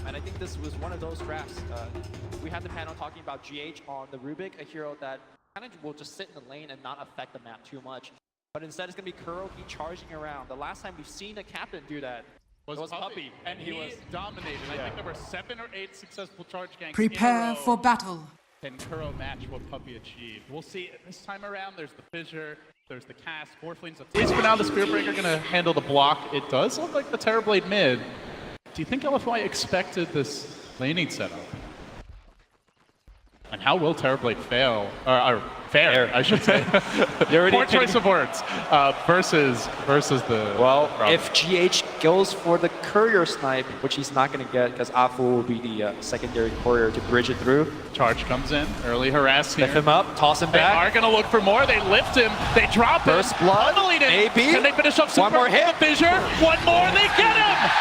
And I think this was one of those drafts. We had the panel talking about GH on the Rubik, a hero that kind of will just sit in the lane and not affect the map too much. But instead, it's going to be KuroKy charging around. The last time we've seen a captain do that was Puppey. And he was dominated. I think there were 7 or 8 successful charge ganks. Prepare for battle. Can Kuro match what Puppey achieved? We'll see. This time around, there's the Fissure, there's the cast, Morphling's a is for now the Spearbreaker going to handle the block. It does look like the Terrorblade mid. Do you think LFY expected this laning setup? And how will Terrorblade fail? Or fare, I should say. Poor choice of words. Versus the... Well, if GH goes for the courier snipe, which he's not going to get because Afu will be the secondary courier to bridge it through. Charge comes in, early harass here. Lift him up, toss him back. They are going to look for more. They lift him, they drop him. First blood, maybe. Can they finish off Super? One more hit. Fissure, one more, they get him!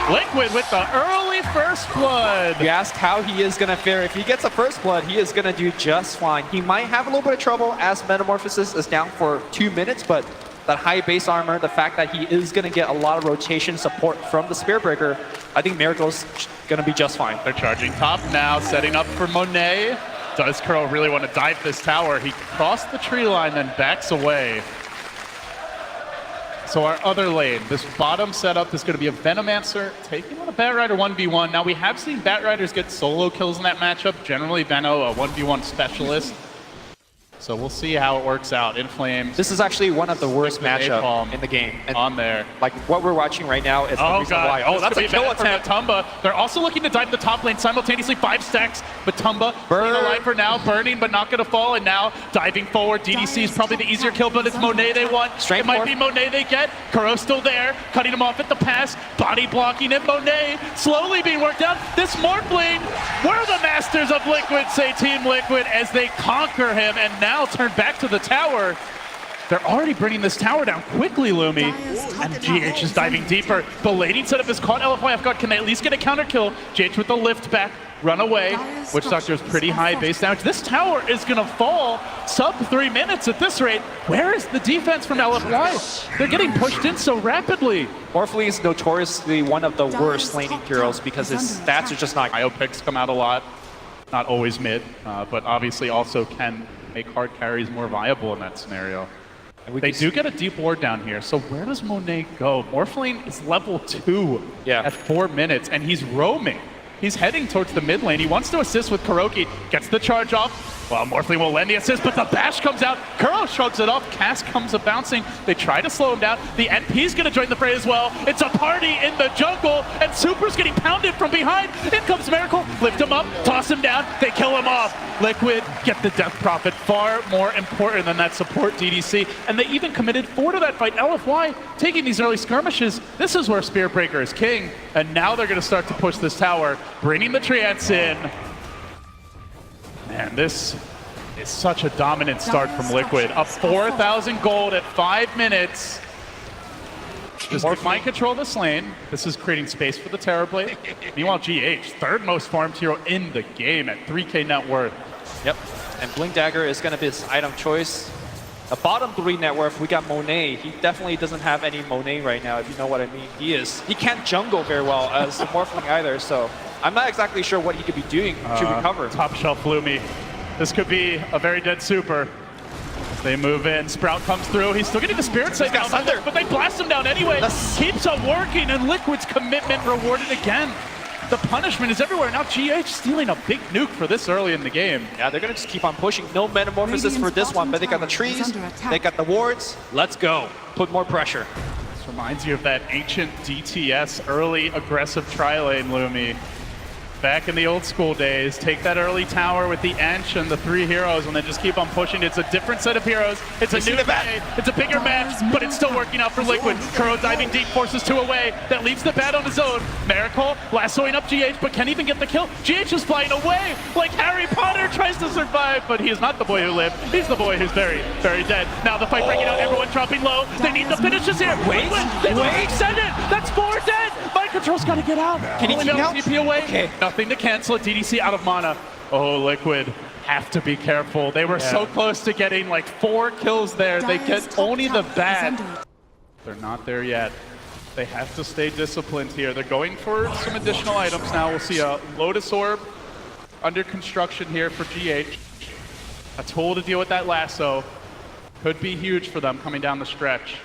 Liquid with the early first blood. You ask how he is going to fare. If he gets a first blood, he is going to do just fine. He might have a little bit of trouble as Metamorphosis is down for 2 minutes, but that high base armor, the fact that he is going to get a lot of rotation support from the Spearbreaker, I think Miracle's going to be just fine. They're charging top now, setting up for Monet. Does Kuro really want to dive this tower? He crossed the tree line, then backs away. So our other lane, this bottom setup is going to be a Venomancer taking on a Batrider 1v1. Now we have seen Batriders get solo kills in that matchup. Generally Veno, a 1v1 specialist. So we'll see how it works out. In Flames. This is actually one of the worst matchups in the game. And on there. Like what we're watching right now is the reason why. Oh, that's a kill attempt. Matumba. They're also looking to dive the top lane simultaneously. 5 stacks. Matumba being alive for now, burning but not going to fall. And now diving forward. DDC is probably the easier kill, but it's Monet they want. It might be Monet they get. Kuro's still there, cutting him off at the pass. Body blocking it. Monet slowly being worked out. This Morphling, we're the masters of Liquid, say Team Liquid, as they conquer him. And now turn back to the tower. They're already bringing this tower down quickly, Lumi. And GH is diving deeper. The laning setup is caught LFY off guard. Can they at least get a counter kill? GH with the lift back, run away. Witch Doctor is pretty high base damage. This tower is going to fall sub 3 minutes at this rate. Where is the defense from LFY? They're getting pushed in so rapidly. Morphling is notoriously one of the worst laning heroes because his stats are just not... IO picks come out a lot. Not always mid, but obviously also can make hard carries more viable in that scenario. They do get a deep ward down here, so where does Monet go? Morphling is level 2 at 4 minutes, and he's roaming. He's heading towards the mid lane. He wants to assist with KuroKy, gets the charge off. Well, Morphling will lend the assist, but the bash comes out. Kuro shrugs it off. Cass comes a bouncing. They try to slow him down. The NP's going to join the fray as well. It's a party in the jungle, and Super's getting pounded from behind. In comes Miracle. Lift him up, toss him down. They kill him off. Liquid get the Death Prophet. Far more important than that support DDC. And they even committed 4 to that fight. LFY taking these early skirmishes. This is where Spearbreaker is king. And now they're going to start to push this tower, bringing the Treants in. Man, this is such a dominant start from Liquid. Up 4,000 gold at 5 minutes. Just mind control this lane. This is creating space for the Terrorblade. Meanwhile, GH, 3rd most farmed hero in the game at 3K net worth. Yep, and Blink Dagger is going to be his item choice. The bottom 3 net worth, we got Monet. He definitely doesn't have any Monet right now, if you know what I mean. He can't jungle very well as Morphling either, so I'm not exactly sure what he could be doing to recover. Top shelf Lumi. This could be a very dead Super. They move in, Sprout comes through. He's still getting the Spirit Sight down, but they blast him down anyway. Keeps on working, and Liquid's commitment rewarded again. The punishment is everywhere. Now GH stealing a big nuke for this early in the game. Yeah, they're going to just keep on pushing. No Metamorphosis for this one, but they got the trees, they got the wards. Let's go. Put more pressure. This reminds you of that ancient DTS early aggressive tri-lane, Lumi. Back in the old school days, take that early tower with the Ench and the 3 heroes and then just keep on pushing. It's a different set of heroes. It's a new day. It's a bigger match, but it's still working out for Liquid. Kuro diving deep, forces 2 away. That leaves the bat on his own. Miracle lassoing up GH, but can't even get the kill. GH is flying away like Harry Potter tries to survive, but he is not the boy who lived. He's the boy who's very, very dead. Now the fight breaking out, everyone dropping low. They need the finishes here. Wait, they will extend it. That's 4 dead. Mind control's got to get out. Can he keep out? TP away. Okay. Nothing to cancel it. DDC out of mana. Oh, Liquid have to be careful. They were so close to getting like 4 kills there. They get only the bat. They're not there yet. They have to stay disciplined here. They're going for some additional items now. We'll see a Lotus Orb under construction here for GH. A tool to deal with that lasso. Could be huge for them coming down the stretch.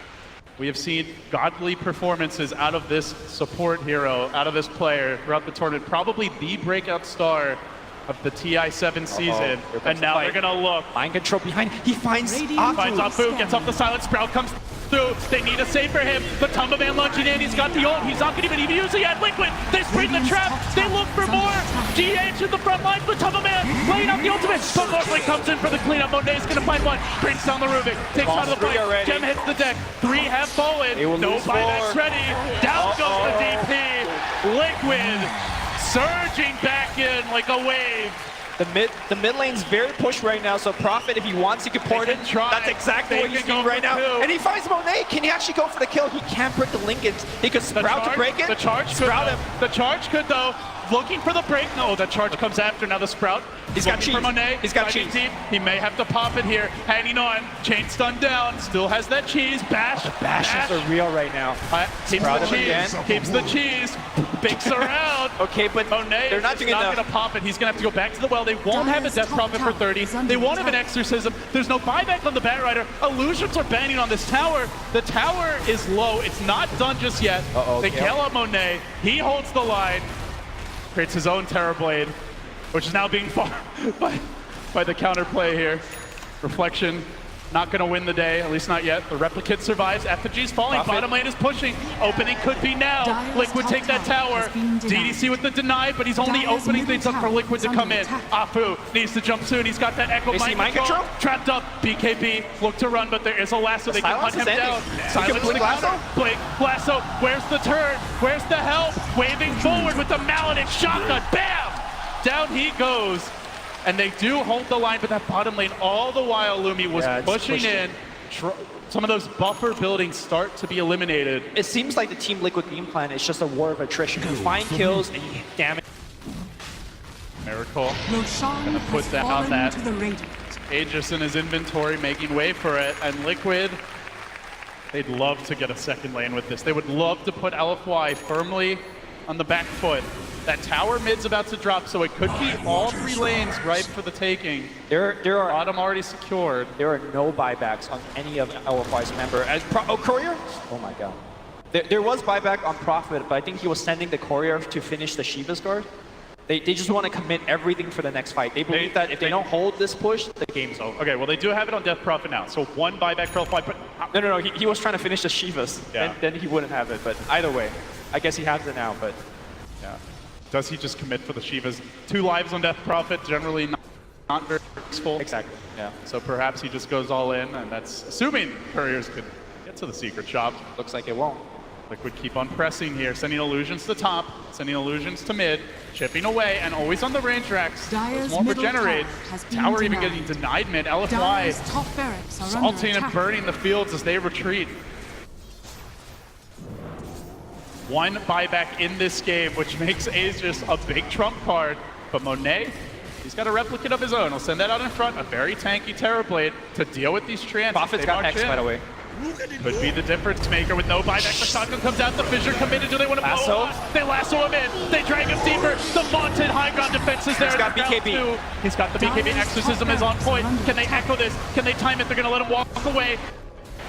We have seen godly performances out of this support hero, out of this player throughout the tournament. Probably the breakout star of the TI7 season. And now they're gonna look. Mind control behind. He finds Afu, gets off the silent sprout, comes through. They need a save for him, but Tumbaman lunging in. He's got the ult. He's not gonna even use it yet. Liquid, they spring the trap. They look for more. GH in the front line, but Tumbaman laying out the ultimate. But Morphling comes in for the cleanup. Monet's gonna find one. Brings down the Rubik. Takes out of the fight. Gem hits the deck. 3 have fallen. No buybacks ready. Down goes the DP. Liquid surging back in like a wave. The mid lane's very pushed right now, so Prophet, if he wants, he can port it. That's exactly what he's doing right now. And he finds Monet. Can he actually go for the kill? He can't break the linkage. He could Sprout to break it. The charge could, the charge could though. Looking for the break. No, the charge comes after. Now the Sprout. He's got cheese. He's got cheese. Deep. He may have to pop it here. Hanging on. Chain stun down. Still has that cheese. Bash. The bashes are real right now. Keeps the cheese. Keeps the cheese. Bigs around. Okay, but Monet they're not doing enough. Going to pop it. He's going to have to go back to the well. They won't have a Death Prophet for 30. They won't have an Exorcism. There's no buyback on the Batrider. Illusions are banning on this tower. The tower is low. It's not done just yet. They kill out Monet. He holds the line. Creates his own Terrorblade, which is now being farmed by the counterplay here. Reflection, not going to win the day, at least not yet. The Replicant survives. Effigy's falling. Prophet. Bottom lane is pushing. Opening could be now. Liquid take that tower. DDC with the deny, but he's only opening things up for Liquid to come in. Afu needs to jump soon. He's got that Echo Mind Control. Trapped up. BKB look to run, but there is a lasso. They can hunt him down. Silence the counter. Blink. Lasso. Where's the turn? Where's the help? Waving forward with the Maladin shotgun. Bam! Down he goes. And they do hold the line, but that bottom lane, all the while Lumi was pushing in. Some of those buffer buildings start to be eliminated. It seems like the Team Liquid game plan is just a war of attrition. You find kills and you damage. Miracle gonna put down that Aegis in his inventory, making way for it. And Liquid, they'd love to get a second lane with this. They would love to put LFY firmly on the back foot. That tower mid's about to drop, so it could be all 3 lanes ripe for the taking. There are bottom already secured. There are no buybacks on any of LFY's member. As Courier? Oh my god. There was buyback on Prophet, but I think he was sending the Courier to finish the Shiva's guard. They just want to commit everything for the next fight. They believe that if they don't hold this push, the game's over. Okay, well they do have it on Death Prophet now, so 1 buyback for LFY, but... No, he was trying to finish the Shivas. Yeah. Then he wouldn't have it, but either way, I guess he has it now, but... Yeah. Does he just commit for the Shivas? 2 lives on Death Prophet, generally not very useful. Exactly, yeah. So perhaps he just goes all in, and that's assuming Couriers could get to the secret shop. Looks like it won't. Liquid keep on pressing here, sending illusions to top, sending illusions to mid, chipping away, and always on the range racks. There's more regenerate. Tower even getting denied mid. LFY salting and burning the fields as they retreat. 1 buyback in this game, which makes Aegis a big trump card. But Monet, he's got a replicant of his own. He'll send that out in front, a very tanky Terrorblade to deal with these trans. Prophet's got X, by the way. Could be the difference maker with no buyback. The shotgun comes out, the Fissure committed. Do they want to blow him? They lasso him in. They drag him deeper. The vaunted high ground defense is there. He's got BKB. He's got the BKB. Exorcism is on point. Can they echo this? Can they time it? They're going to let him walk away.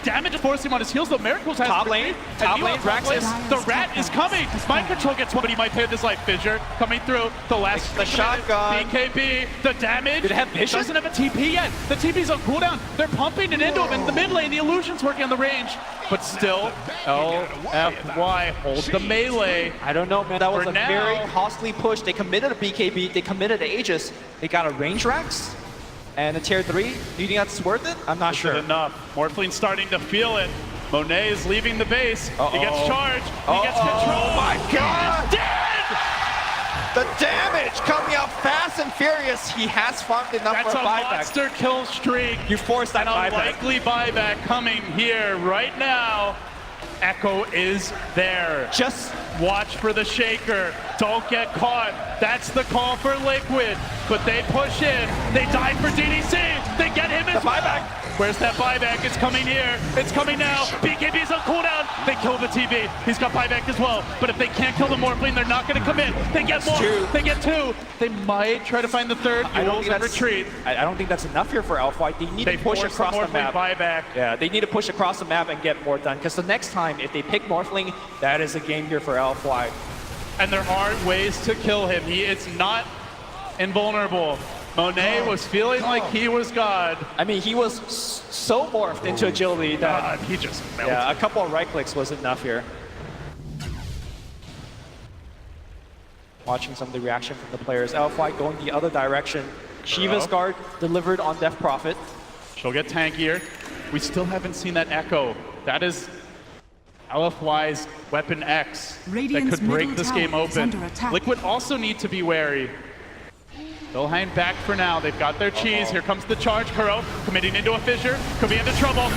Damage is forcing him on his heels, though. Miracles has top lane, Raxus. The rat is coming. Mind control gets one, but he might pay this life. Fissure coming through. The shotgun. BKB. The damage. Did it have vision? Doesn't have a TP yet. The TP's on cooldown. They're pumping it into him in the mid lane. The illusion's working on the range, but still, LFY holds the melee. I don't know, man. That was a very costly push. They committed a BKB. They committed a Aegis. They got a range Rax. And a tier 3, do you think that's worth it? I'm not sure. Enough. Morphline's starting to feel it. Monet is leaving the base. He gets charged. He gets control. Oh my god! He's dead! The damage coming out fast and furious. He has farmed enough for a buyback. That's a monster kill streak. You forced that buyback. And a likely buyback coming here right now. Echo is there. Just watch for the shaker. Don't get caught. That's the call for Liquid. But they push in. They die for DDC. They get him as buyback. Where's that buyback? It's coming here. It's coming now. BKB's on cooldown. They kill the TV. He's got buyback as well. But if they can't kill the Morphling, they're not going to commit. They get more. They get two. They might try to find the third. I don't think retreat. I don't think that's enough here for LFY. They need to push across the map. Buyback. Yeah, they need to push across the map and get more done. Because the next time, if they pick Morphling, that is a game here for LFY. And there are ways to kill him. It's not invulnerable. Monet was feeling like he was God. I mean, he was so morphed into agility that he just melted. Yeah, a couple of right clicks was enough here. Watching some of the reaction from the players. LFY going the other direction. Shiva's guard delivered on Death Prophet. She'll get tankier. We still haven't seen that echo. That is LFY's weapon X that could break this game open. Liquid also need to be wary. They'll hang back for now. They've got their cheese. Here comes the charge. Kuro committing into a fissure. Could be into trouble.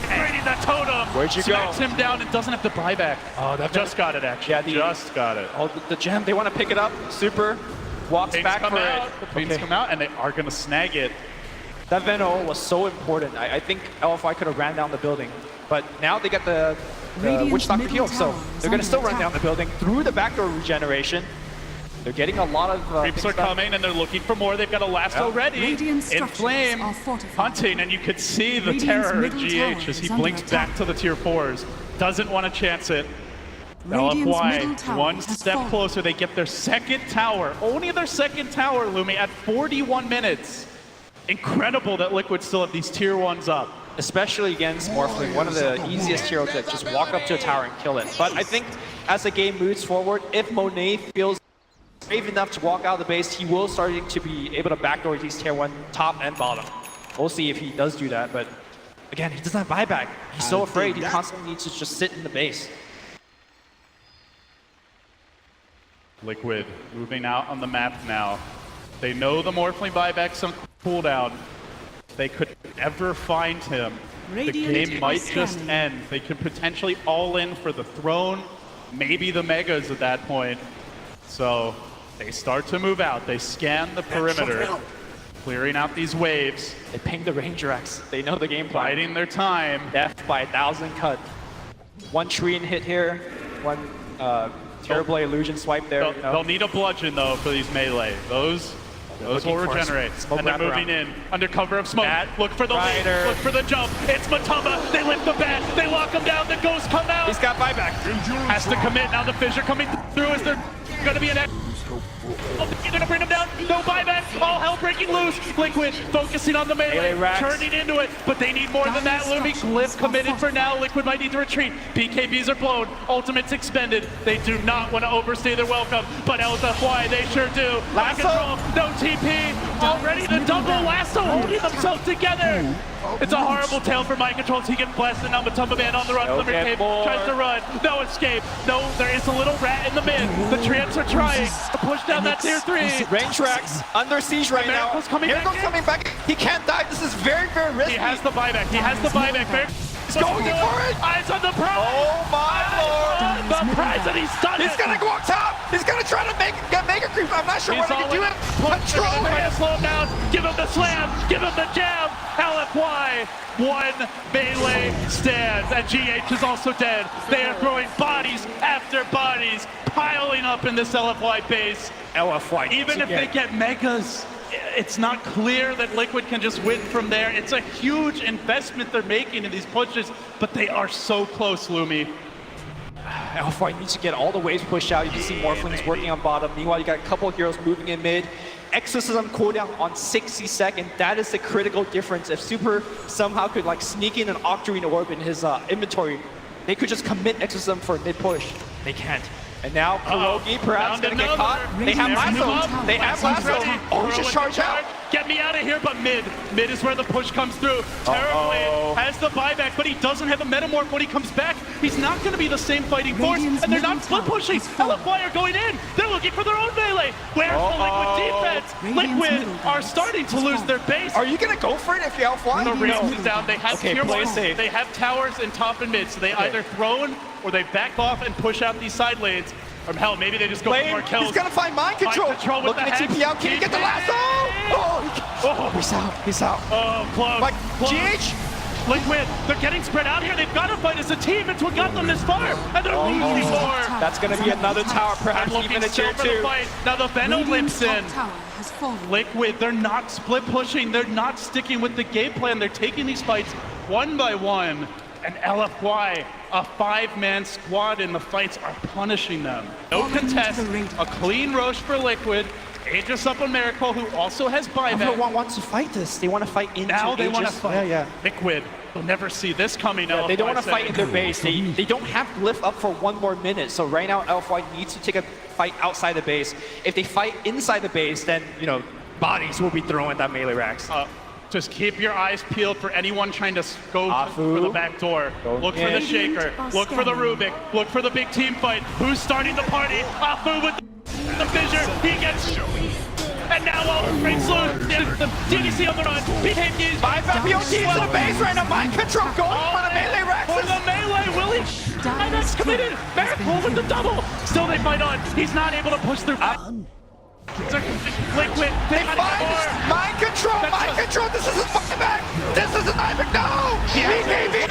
Raiding the totem. Where'd you Smacks go? him down and doesn't have the buyback. Oh, that just got it, actually. Yeah, just got it. Oh, the gem. They want to pick it up. Super walks Pains back come for out. it. The Pains come out, and they are going to snag it. That Venom was so important. I think LFY could have ran down the building. But now they get the Witch Doctor heal, so they're going to still run down the building through the backdoor regeneration. They're getting a lot of creeps are coming, and they're looking for more. They've got a lasso ready. In flame, hunting, and you could see the terror of GH as he blinks back to the tier 4s. Doesn't want to chance it. LFY, one step closer. They get their second tower. Only their second tower, Lumi, at 41 minutes. Incredible that Liquid still have these tier 1s up. Especially against Morphling, one of the easiest heroes to just walk up to a tower and kill it. But I think as the game moves forward, if Monet feels brave enough to walk out of the base, he will start to be able to backdoor these tier 1 top and bottom. We'll see if he does do that, but again, he doesn't have buyback. He's so afraid, he constantly needs to just sit in the base. Liquid moving out on the map now. They know the Morphling buyback's on cooldown. If they could ever find him, the game might just end. They could potentially all in for the throne, maybe the megas at that point. So they start to move out. They scan the perimeter, clearing out these waves. They ping the Ranger X. They know the game plan. Biding their time. Death by 1,000 cut. One Shrine hit here. One terrible illusion swipe there. They'll need a bludgeon though for these melee. Those will regenerate. And they're moving in under cover of smoke. Look for the lead. Look for the jump. It's Matamba. They lift the bat. They lock him down. The ghosts come out. He's got buyback. Has to commit. Now the fissure coming through. Is there going to be an... Oh, you're going to bring him down. No buyback. All hell breaking loose. Liquid focusing on the melee. Turning into it. But they need more than that. Lumi Glyph committed for now. Liquid might need to retreat. BKBs are blown. Ultimate's expended. They do not want to overstay their welcome. But LFY, they sure do. Lasso. Control. No TP. Already the double lasso holding themselves together. It's a horrible tale for Mind Controls. He gets blasted. Now Matamba Man on the run. Limit Cape tries to run. No escape. No, there is a little rat in the mid. The Tramps are trying to push down that tier 3. Range Rex under siege right now. Coming back. He can't die. This is very, very risky. He has the buyback. He has the buyback. He's going for it. Eyes on the prize. Oh my lord. The prize, and he's done it. He's going to go up top. He's going to try to get Mega Creep. I'm not sure what he can do it. Control him. Slow him down. Give him the slam. Give him the jab. LFY. One melee stands, and GH is also dead. They are throwing bodies after bodies, piling up in this LFY base. LFY. Even if they get megas, it's not clear that Liquid can just win from there. It's a huge investment they're making in these pushes, but they are so close, Lumi. LFY needs to get all the waves pushed out. You can see Morphlings working on bottom. Meanwhile, you got a couple of heroes moving in mid. Exorcism cooldown on 60 seconds. That is the critical difference. If Super somehow could like sneak in an Octarine orb in his inventory, they could just commit Exorcism for a mid push. They can't. And now Kurogi perhaps gonna get caught. They have lasso. They have lasso. Oh, just charge out. Get me out of here, but mid. Mid is where the push comes through. Terribly has the buyback, but he doesn't have a metamorph when he comes back. He's not going to be the same fighting force, and they're not split pushing. LFY are going in. They're looking for their own melee. Where's the Liquid defense? Liquid are starting to lose their base. Are you going to go for it if you LFY? The Reels is down. They have tier 1. They have towers in top and mid, so they either throw or they back off and push out these side lanes. Or hell, maybe they just go for Flame, more kills. he's gonna find mind control. Mind control with Looking the at hex. TP out. Can he get the last? Oh, he's out. He's out. Oh, close. Like, close. GH. Liquid, they're getting spread out here. They've got to fight as a team. It's what got them this far. And they're losing more. That's gonna be another tower, perhaps I'm looking even a still tier for the 2. fight. Now the Venom Radiant's lips in. top tower has fallen. Liquid, they're not split pushing. They're not sticking with the game plan. They're taking these fights one by one. And LFY, a 5-man squad in the fights, are punishing them. No contest, a clean Roche for Liquid. Aegis up on Miracle, who also has buyback. Everyone wants to fight this. They want to fight into Now they want to Aegis. fight. Yeah. Liquid, they'll never see this coming. Yeah, they don't want to fight in their base. base. They don't have to lift up for 1 more minute. So right now, LFY needs to take a fight outside the base. If they fight inside the base, then, you know, bodies will be thrown at that melee racks. Just keep your eyes peeled for anyone trying to go for the back door. Look for the Shaker. Look for the Rubik. Look for the big team fight. Who's starting the party? Afu with the fissure. He gets... And now all Great Slow. The DDC on the run. BKB's... 5 FPOT to the base right now. Mind control going for the melee racks. For the melee, Willie. And that's committed. Miracle with the double. Still they fight on. He's not able to push through. Liquid. They find mind control. Mind control. This is a fucking back. This is an Ivan. No. BKB.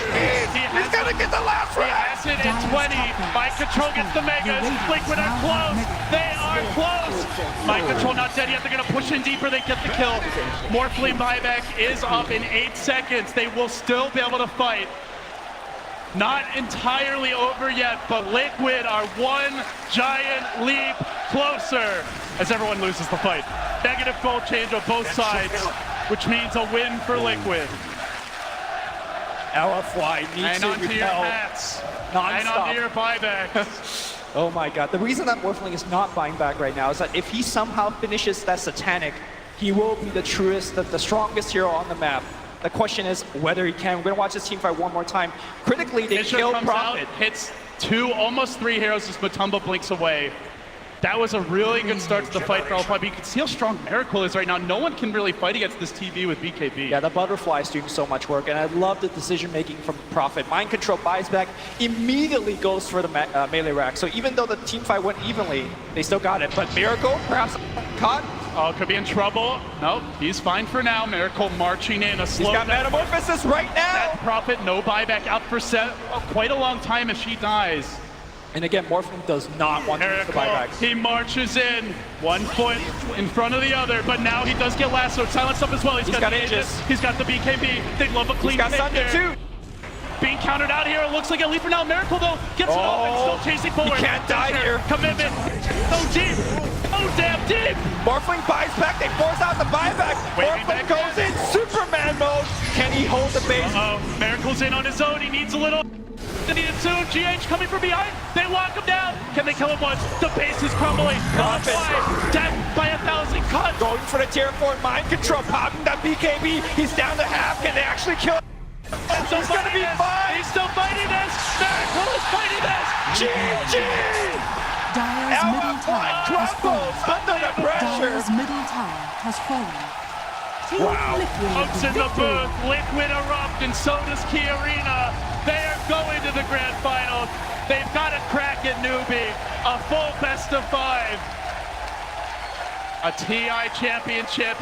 He's gonna get the last He rack. has it at 20. Mind control gets the Megas. Liquid are close. They are close. Mind control not dead yet. They're gonna push in deeper. They get the kill. Morphling buyback is up in 8 seconds. They will still be able to fight. Not entirely over yet, but Liquid are one giant leap closer as everyone loses the fight. Negative goal change on both sides, which means a win for Liquid. LFY needs Hang to on to your repel hats. Hang on to your buybacks. Oh my god. The reason that Morphling is not buying back right now is that if he somehow finishes that Satanic, he will be the truest, the strongest hero on the map. The question is whether he can. We're going to watch this team fight one more time. Critically, they Fisher kill comes Prophet. out, hits 2, almost 3 heroes as Matumba blinks away. That was a really good start to the fight for LFY, but you can see how strong Miracle is right now. No one can really fight against this TV with BKB. Yeah, the butterfly is doing so much work, and I love the decision making from Prophet. Mind control buys back, immediately goes for the melee rack. So even though the team fight went evenly, they still got it. But Miracle, perhaps caught. Oh, could be in trouble. Nope, he's fine for now. Miracle marching in, a slow... He's got Metamorphosis right now! That Prophet, no buyback, out for quite a long time if she dies. And again, Morphling does not want to use the buyback. He marches in, 1 foot in front of the other, but now he does get lassoed, silenced up as well. He's got the Aegis, he's got the BKB. They love a clean hit there. Too. Being countered out here, it looks like a lead for now. Miracle though, gets it off and still chasing forward. He can't die here. Commitment, oh deep, oh damn deep. Morphling buys back, they force out the buyback. Morphling goes in Superman mode. Can he hold the base? Miracle's in on his own, he needs a little. They need it soon. GH coming from behind. They lock him down. Can they kill him once? The base is crumbling. Death by 1,000 cuts. Going for the tier 4 mind control, popping that BKB. He's down to half. Can they actually kill him? He's gonna be fine. He's still fighting this. Miracle is fighting this. GG. Dyer's middle tower has fallen. Under the pressure. Dyer's middle tower has fallen. Team Wow. Liquid Oaks in the victory. booth. Liquid erupt, and so does Key Arena. They are going to the grand finals. They've got a crack at newbie. A full best of 5. A TI championship.